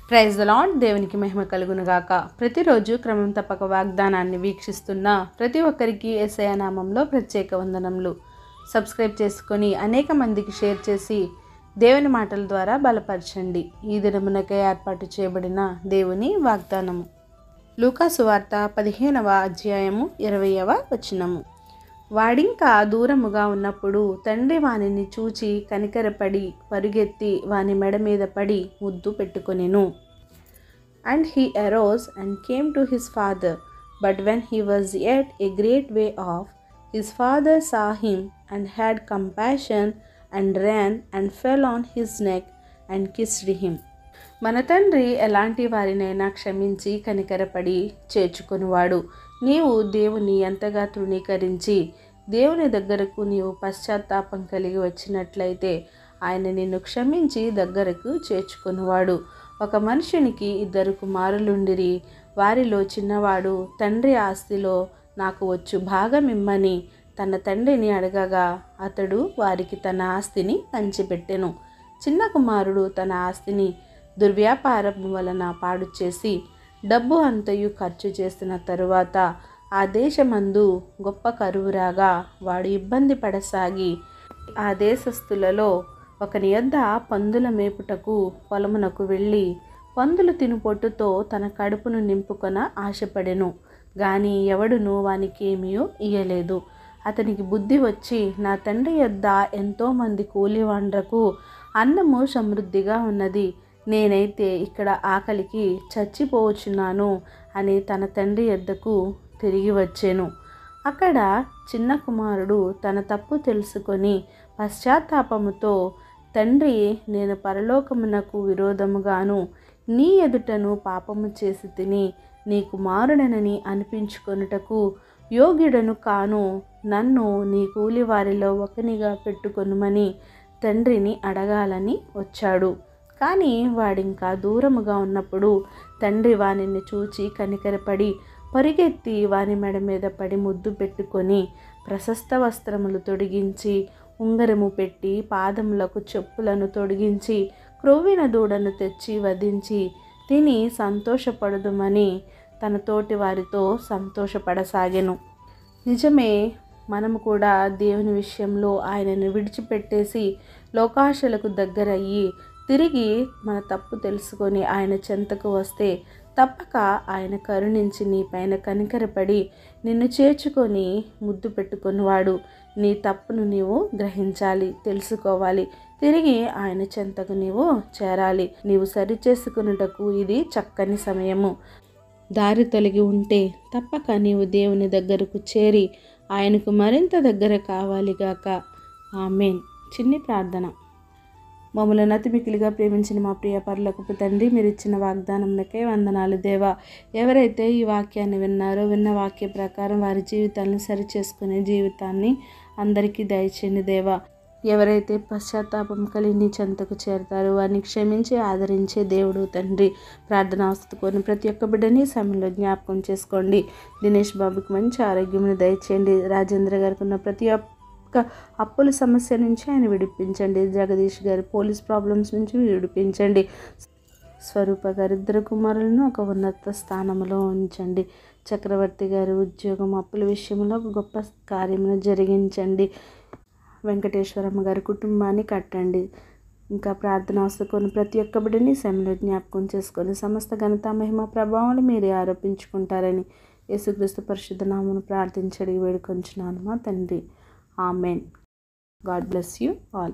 Praise the lord. దేవునికి మహిమ కలుగును గాక. ప్రతిరోజు క్రమం తప్పక వాగ్దానాన్ని వీక్షిస్తున్న ప్రతి ఒక్కరికి యేసయ్య నామంలో ప్రత్యేక వందనములు. సబ్స్క్రైబ్ చేసుకొని అనేక మందికి షేర్ చేసి దేవుని మాటల ద్వారా బలపరచండి. ఈ దినమునకై ఏర్పాటు చేయబడిన దేవుని వాగ్దానము లూకా సువార్త 15వ అధ్యాయము 20వ వచనము. వాడింకా దూరముగా ఉన్నప్పుడు తండ్రి వానిని చూచి కనికరపడి పరుగెత్తి వాని మెడ మీద పడి ముద్దు పెట్టుకొనెను. And he arose and came to his father. But when he was yet a great way off, his father saw him and had compassion and ran and fell on his neck and kissed him. మన తండ్రి ఎలాంటి వారినైనా క్షమించి కనికరపడి చేర్చుకొనివాడు. నీవు దేవుని ఎంతగా తృణీకరించి దేవుని దగ్గరకు నీవు పశ్చాత్తాపం కలిగి వచ్చినట్లయితే ఆయన నిన్ను క్షమించి దగ్గరకు చేర్చుకొనివాడు. ఒక మనుషునికి 2 కుమారులుండిరి. వారిలో చిన్నవాడు తండ్రి ఆస్తిలో నాకు వచ్చు భాగమిమ్మని తన తండ్రిని అడగగా అతడు వారికి తన ఆస్తిని పంచిపెట్టెను. చిన్న కుమారుడు తన ఆస్తిని దుర్వ్యాపారం వలన పాడు చేసి డబ్బు అంతయు ఖర్చు చేసిన తరువాత ఆ దేశమందు గొప్ప కరువు రాగా వాడు ఇబ్బంది పడసాగి ఆ దేశస్థులలో ఒకని యొద్ద పందుల మేపుటకు పొలమునకు వెళ్ళి పందులు తిను పొట్టుతో తన కడుపును నింపుకొన ఆశపడెను. గాని ఎవడును వానికేమీ ఇయ్యలేదు. అతనికి బుద్ధి వచ్చి నా తండ్రి యొద్ద ఎంతోమంది కూలివాండ్రకు అన్నము సమృద్ధిగా ఉన్నది, నేనైతే ఇక్కడ ఆకలికి చచ్చిపోవచ్చున్నాను అని తన తండ్రి యొద్దకు తిరిగి వచ్చెను. అక్కడ చిన్న కుమారుడు తన తప్పు తెలుసుకొని పశ్చాత్తాపముతో తండ్రి, నేను పరలోకమునకు విరోధముగాను నీ ఎదుటను పాపము చేసి తిని నీ కుమారుడనని అనిపించుకొనుటకు యోగ్యుడను కాను, నన్ను నీ కూలి వారిలో ఒకనిగా పెట్టుకొనుమని తండ్రిని అడగాలని వచ్చాడు. కానీ వాడింకా దూరముగా ఉన్నప్పుడు తండ్రి వానిని చూచి కనికరపడి పరిగెత్తి వాని మెడ మీద పడి ముద్దు పెట్టుకొని ప్రశస్త వస్త్రములు తొడిగించి ఉంగరము పెట్టి పాదములకు చెప్పులను తొడిగించి క్రొవ్విన దూడను తెచ్చి వధించి తిని సంతోషపడుదుమని తన తోటి వారితో సంతోషపడసాగెను. నిజమే, మనము కూడా దేవుని విషయంలో ఆయనను విడిచిపెట్టేసి లోకాశలకు దగ్గరయ్యి తిరిగి మన తప్పు తెలుసుకొని ఆయన చెంతకు వస్తే తప్పక ఆయన కరుణించి నీ పైన కనికరపడి నిన్ను చేర్చుకొని ముద్దు పెట్టుకునివాడు. నీ తప్పును నీవు గ్రహించాలి, తెలుసుకోవాలి, తిరిగి ఆయన చెంతకు నీవు చేరాలి. నీవు సరిచేసుకున్నటకు ఇది చక్కని సమయము. దారి తొలగి ఉంటే తప్పక నీవు దేవుని దగ్గరకు చేరి ఆయనకు మరింత దగ్గర కావాలిగాక. ఆమేన్. చిన్ని ప్రార్థన. మమ్మల్ని అతి మిక్కిలిగా ప్రేమించిన మా ప్రియ పరలోకపు తండ్రి, మీరు ఇచ్చిన వాగ్దానంలకే వందనాలు దేవా. ఎవరైతే ఈ వాక్యాన్ని విన్నారో విన్న వాక్య ప్రకారం వారి జీవితాలను సరిచేసుకునే జీవితాన్ని అందరికీ దయచేయండి దేవా. ఎవరైతే పశ్చాత్తాపం కలిగి నీ చెంతకు చేరతారో వారిని క్షమించి ఆదరించే దేవుడు తండ్రి. ప్రార్థన అవస్థకొని ప్రతి ఒక్క బిడ్డని సమయంలో జ్ఞాపకం చేసుకోండి. దినేష్ బాబుకి మంచి ఆరోగ్యమును దయచేయండి. రాజేంద్ర గారికి ఉన్న ప్రతి అప్పుల సమస్య నుంచి ఆయన విడిపించండి. జగదీష్ గారి పోలీస్ ప్రాబ్లమ్స్ నుంచి విడిపించండి. స్వరూప గారి 2 కుమారులను ఒక ఉన్నత స్థానంలో ఉంచండి. చక్రవర్తి గారి ఉద్యోగం అప్పుల విషయంలో గొప్ప కార్యమును జరిగించండి. వెంకటేశ్వరమ్మ గారి కుటుంబాన్ని కట్టండి. ఇంకా ప్రార్థన అవసరం ప్రతి ఒక్క బిడ్డని సమయంలో జ్ఞాపకం చేసుకొని సమస్త ఘనత మహిమ ప్రభావాలు మీరే ఆరోపించుకుంటారని యేసుక్రీస్తు పరిశుద్ధ నామమున ప్రార్థించడి వేడుకొంచున్నాను మా తండ్రి. Amen. God bless you all.